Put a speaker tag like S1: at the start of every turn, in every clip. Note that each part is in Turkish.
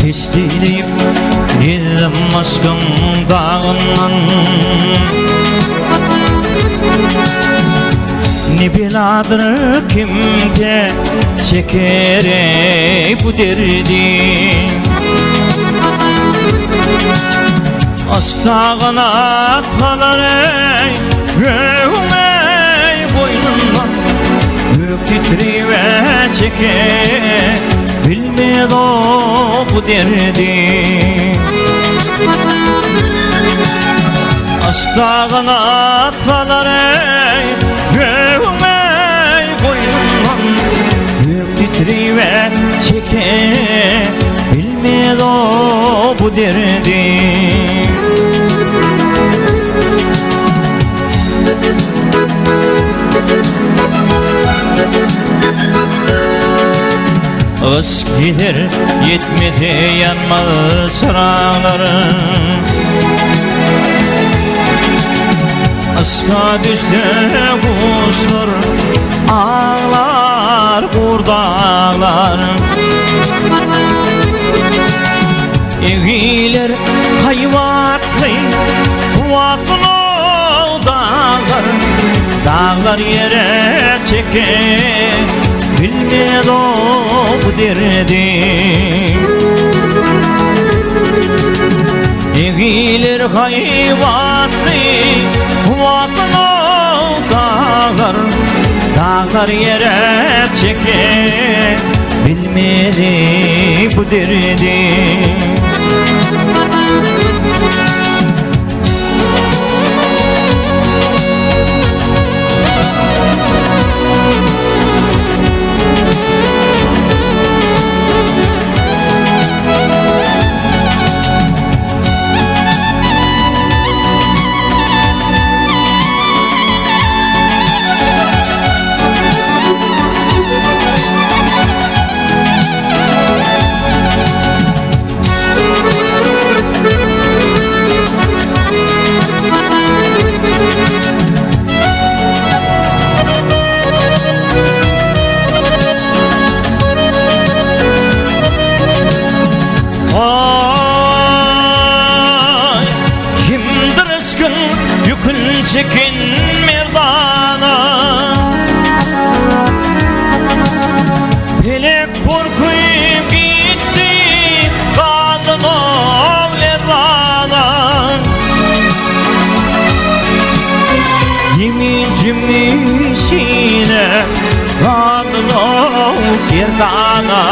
S1: Kestileyip girdim aşkın dağından, ne beladır kimde çeker bu derdi. Aşk dağına kalar ruhum boynundan, gök titrive çeker bilmez o bu derdi. Aşk dağına atlalar ruhum boynundan, gök titrive çeker bilmez o bu derdi. Kış gider yetmedi yanmaz çırağların, aşka düştü kuşlar ağlar kurdağlar. Eviler hayvatlı vatlı dağlar, dağlar yere çeker bilmez o bu derdi. Eğilir hayvatlı vatlı dağlar, dağlar yere çeker bilmedi bu derdi. Çekin merdana, pelek korkuyup gitti kadın oğlana. Yemin cimrisine kadın oğl yerdana,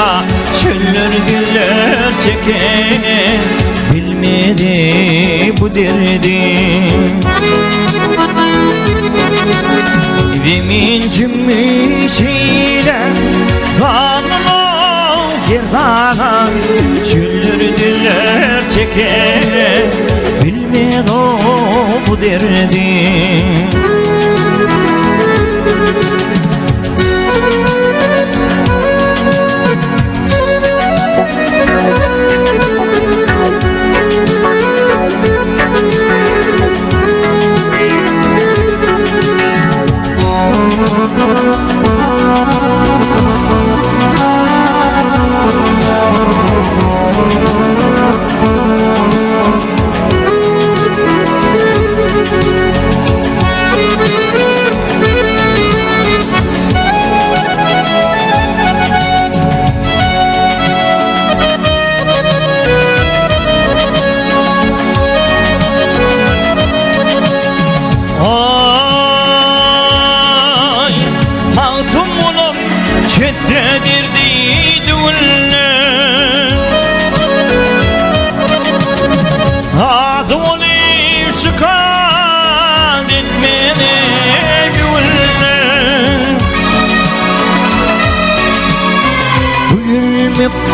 S1: çöller güller çeker bilmedi bu derdi. Demin cümlesiyle kanlı yerdana, çöller diller çeker bilmez o bu derdi.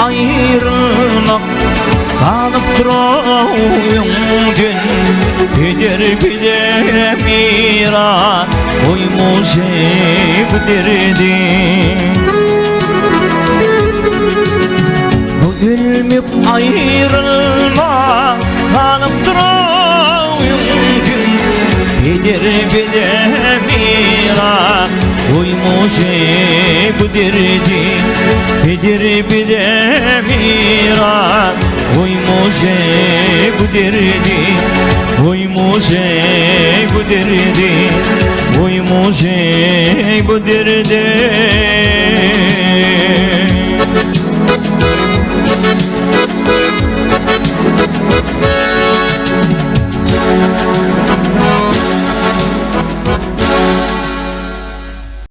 S1: ayrılmak kalıp duruyum Gider bilemiran Oymuş bu derdim Bu gülmüp ayrılmak kalıp duruyum Gider bilemiran Oymuş bu derdim Gider bilemiran Oymuş bu derdim Oymuş bu derdim Oymuş bu derdim